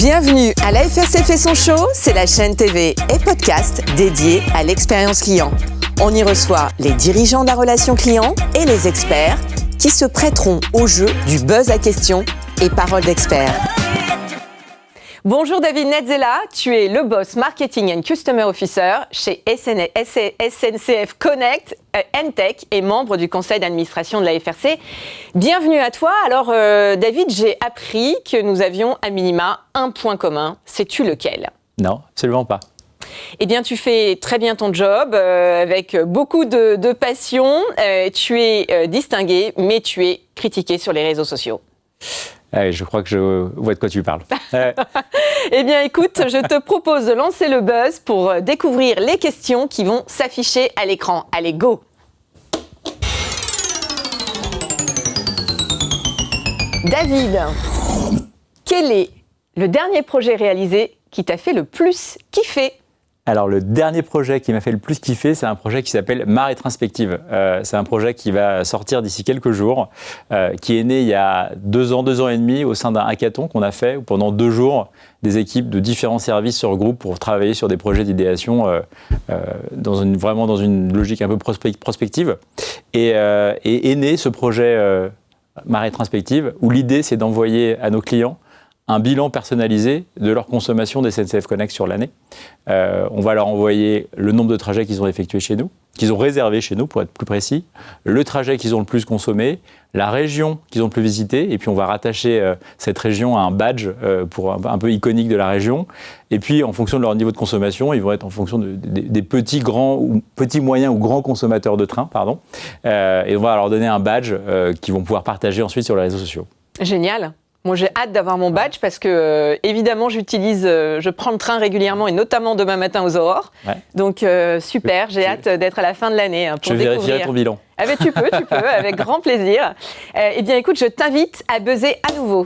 Bienvenue à La FRC fait son show, c'est la chaîne TV et podcast dédiée à l'expérience client. On y reçoit les dirigeants de la relation client et les experts qui se prêteront au jeu du buzz à questions et paroles d'experts. Bonjour David Netzela, tu es le boss marketing and customer officer chez SNCF Connect Tech et membre du conseil d'administration de la FRC. Bienvenue à toi. Alors David, j'ai appris que nous avions à minima un point commun. Sais-tu lequel ? Non, absolument pas. Eh bien, tu fais très bien ton job, avec beaucoup de passion. Tu es distingué, mais tu es critiqué sur les réseaux sociaux. Je crois que je vois de quoi tu parles. Eh bien, écoute, je te propose de lancer le buzz pour découvrir les questions qui vont s'afficher à l'écran. Allez, go! David, quel est le dernier projet réalisé qui t'a fait le plus kiffer ? Alors, le dernier projet qui m'a fait le plus kiffer, c'est un projet qui s'appelle Ma Rétrospective. C'est un projet qui va sortir d'ici quelques jours, qui est né il y a 2 ans et demi, au sein d'un hackathon qu'on a fait, où pendant 2 jours, des équipes de différents services se regroupent pour travailler sur des projets d'idéation vraiment dans une logique un peu prospective. Et est né ce projet Ma Rétrospective, où l'idée, c'est d'envoyer à nos clients un bilan personnalisé de leur consommation des SNCF Connect sur l'année. On va leur envoyer le nombre de trajets qu'ils ont effectués chez nous, qu'ils ont réservés chez nous pour être plus précis, le trajet qu'ils ont le plus consommé, la région qu'ils ont le plus visité, et puis on va rattacher cette région à un badge un peu iconique de la région. Et puis en fonction de leur niveau de consommation, ils vont être en fonction des petits, moyens ou grands consommateurs de train, et on va leur donner un badge qu'ils vont pouvoir partager ensuite sur les réseaux sociaux. Génial. Moi, j'ai hâte d'avoir mon badge parce que, évidemment, je prends le train régulièrement et notamment demain matin aux Aurores. Ouais. Donc, super, j'ai hâte d'être à la fin de l'année pour découvrir. Je vérifierai ton bilan. Ah ben, tu peux, avec grand plaisir. Eh bien, écoute, je t'invite à buzzer à nouveau.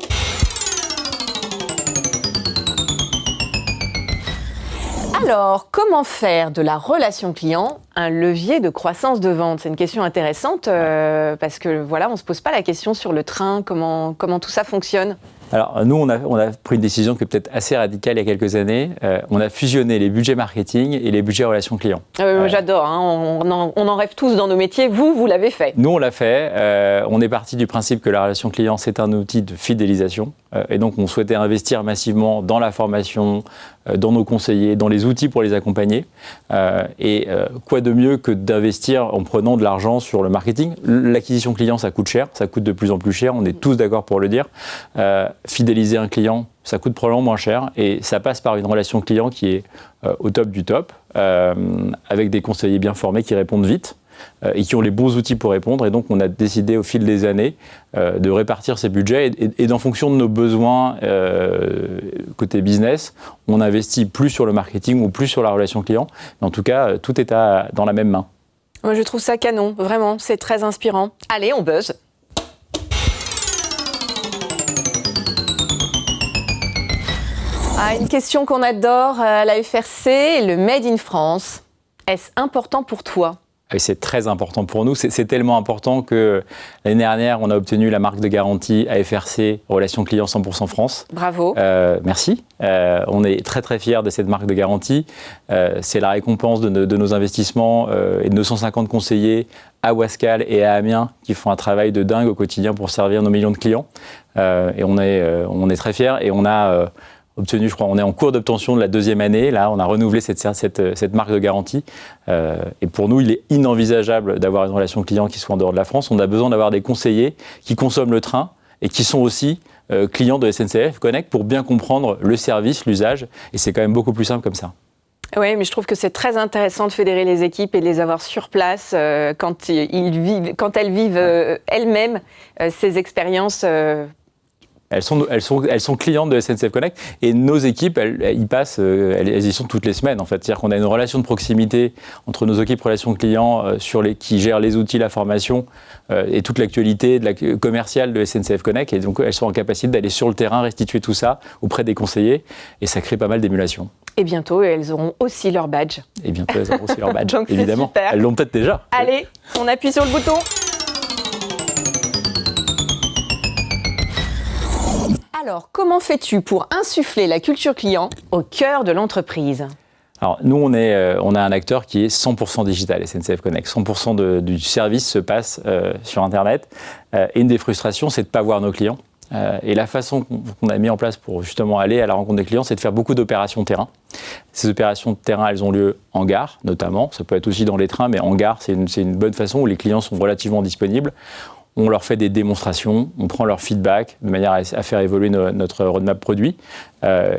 Alors, comment faire de la relation client un levier de croissance de vente ? C'est une question intéressante parce que voilà, on ne se pose pas la question sur le train, comment tout ça fonctionne. Alors nous, on a pris une décision qui est peut-être assez radicale il y a quelques années. On a fusionné les budgets marketing et les budgets relations clients. J'adore, hein, on en rêve tous dans nos métiers. Vous l'avez fait. Nous, on l'a fait. On est parti du principe que la relation client, c'est un outil de fidélisation. Et donc, on souhaitait investir massivement dans la formation, dans nos conseillers, dans les outils pour les accompagner. Quoi de mieux que d'investir en prenant de l'argent sur le marketing ? L'acquisition client, ça coûte cher, ça coûte de plus en plus cher, on est tous d'accord pour le dire. Fidéliser un client, ça coûte probablement moins cher et ça passe par une relation client qui est au top du top, avec des conseillers bien formés qui répondent vite et qui ont les bons outils pour répondre. Et donc, on a décidé au fil des années de répartir ces budgets et en fonction de nos besoins côté business, on investit plus sur le marketing ou plus sur la relation client. Mais en tout cas, tout est dans la même main. Moi, je trouve ça canon, vraiment, c'est très inspirant. Allez, on buzz. Une question qu'on adore à la FRC, le Made in France. Est-ce important pour toi ? C'est très important pour nous. C'est tellement important que l'année dernière, on a obtenu la marque de garantie AFRC Relations Clients 100% France. Bravo. Merci. On est très très fiers de cette marque de garantie. C'est la récompense de nos investissements et de nos 150 conseillers à Ouascal et à Amiens qui font un travail de dingue au quotidien pour servir nos millions de clients. Et on est très fiers et on a obtenu, je crois, on est en cours d'obtention de la 2e année. Là, on a renouvelé cette marque de garantie. Et pour nous, il est inenvisageable d'avoir une relation client qui soit en dehors de la France. On a besoin d'avoir des conseillers qui consomment le train et qui sont aussi clients de SNCF Connect pour bien comprendre le service, l'usage. Et c'est quand même beaucoup plus simple comme ça. Oui, mais je trouve que c'est très intéressant de fédérer les équipes et de les avoir sur place quand elles vivent elles-mêmes ces expériences. Elles sont clientes de SNCF Connect et nos équipes, elles y sont toutes les semaines en fait. C'est-à-dire qu'on a une relation de proximité entre nos équipes relations clients qui gèrent les outils, la formation et toute l'actualité commerciale de SNCF Connect. Et donc elles sont en capacité d'aller sur le terrain, restituer tout ça auprès des conseillers et ça crée pas mal d'émulation. Et bientôt, elles auront aussi leur badge. Et bientôt, elles auront aussi leur badge, donc évidemment. Super. Elles l'ont peut-être déjà. Allez, on appuie sur le bouton. Alors, comment fais-tu pour insuffler la culture client au cœur de l'entreprise ? Alors, nous, on a un acteur qui est 100% digital, SNCF Connect. 100% du service se passe sur Internet. Et une des frustrations, c'est de ne pas voir nos clients. Et la façon qu'on a mis en place pour justement aller à la rencontre des clients, c'est de faire beaucoup d'opérations terrain. Ces opérations de terrain, elles ont lieu en gare, notamment. Ça peut être aussi dans les trains, mais en gare, c'est une bonne façon où les clients sont relativement disponibles. On leur fait des démonstrations, on prend leur feedback de manière à faire évoluer notre roadmap produit.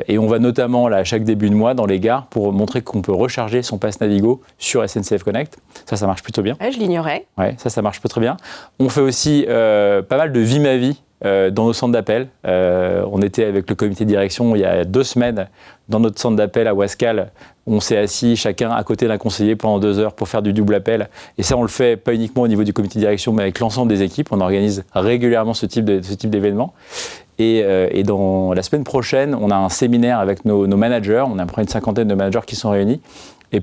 Et on va notamment, là, à chaque début de mois, dans les gares, pour montrer qu'on peut recharger son pass Navigo sur SNCF Connect. Ça marche plutôt bien. Ouais, je l'ignorais. Ouais, ça marche pas très bien. On fait aussi pas mal de vie ma vie dans nos centres d'appel. On était avec le comité de direction il y a 2 semaines dans notre centre d'appel à Ouascal. On s'est assis chacun à côté d'un conseiller pendant 2 heures pour faire du double appel. Et ça, on le fait pas uniquement au niveau du comité de direction, mais avec l'ensemble des équipes. On organise régulièrement ce type d'événement. Et dans la semaine prochaine, on a un séminaire avec nos managers. On a à peu près une 50aine de managers qui sont réunis. Qui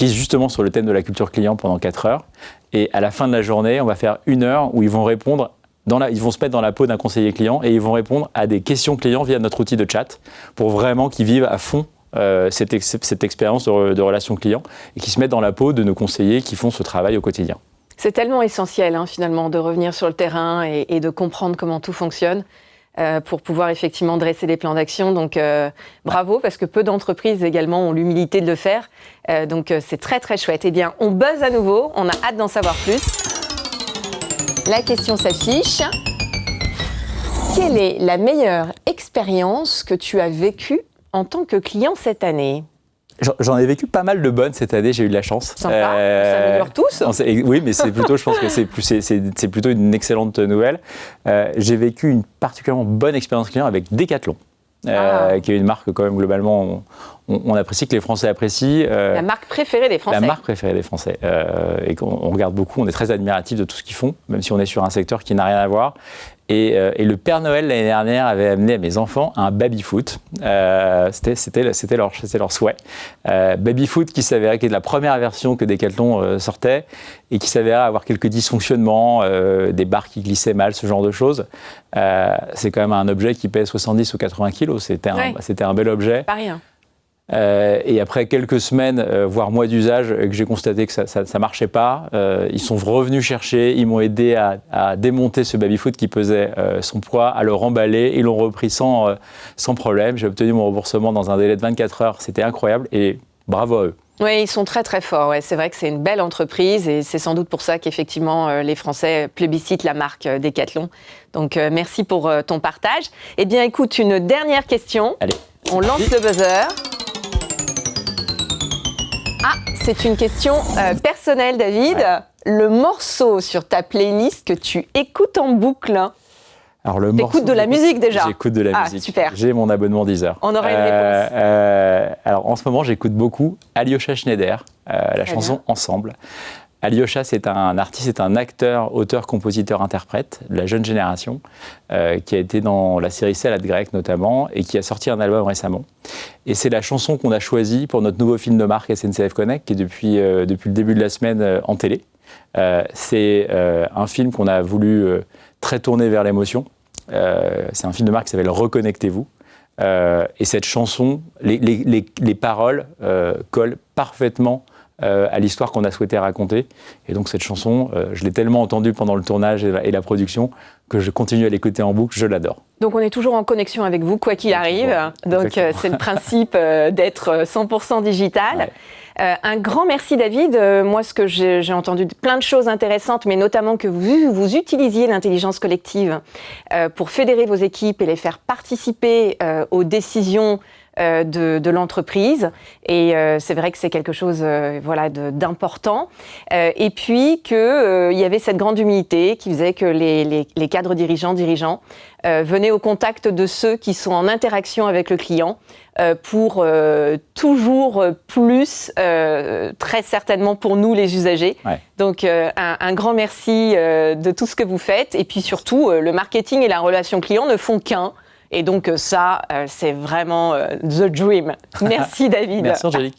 est justement sur le thème de la culture client pendant 4 heures. Et à la fin de la journée, on va faire 1 heure où ils vont répondre. Ils vont se mettre dans la peau d'un conseiller client et ils vont répondre à des questions clients via notre outil de chat pour vraiment qu'ils vivent à fond cette expérience de relation client et qu'ils se mettent dans la peau de nos conseillers qui font ce travail au quotidien. C'est tellement essentiel finalement de revenir sur le terrain et de comprendre comment tout fonctionne pour pouvoir effectivement dresser des plans d'action. Donc bravo, parce que peu d'entreprises également ont l'humilité de le faire. Donc c'est très très chouette. Eh bien, on buzz à nouveau, on a hâte d'en savoir plus. La question s'affiche. Quelle est la meilleure expérience que tu as vécue en tant que client cette année ? J'en ai vécu pas mal de bonnes cette année, j'ai eu de la chance. Sympa, on s'améliore tous. Oui, mais c'est plutôt, je pense que c'est plutôt une excellente nouvelle. J'ai vécu une particulièrement bonne expérience client avec Decathlon. Qui est une marque quand même globalement, on apprécie, que les Français apprécient. La marque préférée des Français. La marque préférée des Français. Et qu'on regarde beaucoup, on est très admiratif de tout ce qu'ils font, même si on est sur un secteur qui n'a rien à voir. Et le Père Noël l'année dernière avait amené à mes enfants un baby-foot. C'était leur souhait. Baby-foot qui s'avérait être la première version que Decathlon sortait et qui s'avérait avoir quelques dysfonctionnements, des barres qui glissaient mal, ce genre de choses. C'est quand même un objet qui pèse 70 ou 80 kilos. C'était un bel objet. Pas rien. Et après quelques semaines, voire mois d'usage, que j'ai constaté que ça ne marchait pas, ils sont revenus chercher, ils m'ont aidé à démonter ce baby-foot qui pesait son poids, à le remballer, ils l'ont repris sans problème. J'ai obtenu mon remboursement dans un délai de 24 heures, c'était incroyable et bravo à eux. Oui, ils sont très très forts. Ouais. C'est vrai que c'est une belle entreprise et c'est sans doute pour ça qu'effectivement les Français plébiscitent la marque Decathlon. Donc merci pour ton partage. Eh bien écoute, une dernière question. Allez. On lance le buzzer. C'est une question personnelle, David. Ouais. Le morceau sur ta playlist que tu écoutes en boucle. Alors le morceau. T'écoutes de la musique déjà. J'écoute de la musique. Super. J'ai mon abonnement Deezer. On aurait une réponse. Alors en ce moment, j'écoute beaucoup Alyosha Schneider, la chanson Ensemble. Alyosha, c'est un artiste, c'est un acteur, auteur, compositeur, interprète de la jeune génération qui a été dans la série Salade grecque notamment et qui a sorti un album récemment. Et c'est la chanson qu'on a choisie pour notre nouveau film de marque SNCF Connect qui est depuis le début de la semaine en télé. C'est un film qu'on a voulu très tourné vers l'émotion. C'est un film de marque qui s'appelle Reconnectez-vous. Et cette chanson, les paroles collent parfaitement à l'histoire qu'on a souhaité raconter. Et donc cette chanson, je l'ai tellement entendue pendant le tournage et la production que je continue à l'écouter en boucle, je l'adore. Donc on est toujours en connexion avec vous, quoi qu'il arrive. Donc c'est le principe d'être 100% digital. Ouais. Un grand merci David. Moi, ce que j'ai entendu plein de choses intéressantes, mais notamment que vous utilisiez l'intelligence collective pour fédérer vos équipes et les faire participer aux décisions de l'entreprise. Et c'est vrai que c'est quelque chose d'important. Et puis qu'il y avait cette grande humilité qui faisait que les cadres dirigeants venaient au contact de ceux qui sont en interaction avec le client pour toujours plus, très certainement pour nous les usagers. Ouais. Donc un grand merci de tout ce que vous faites. Et puis surtout, le marketing et la relation client ne font qu'un. Et donc ça, c'est vraiment the dream. Merci David. Merci Angélique.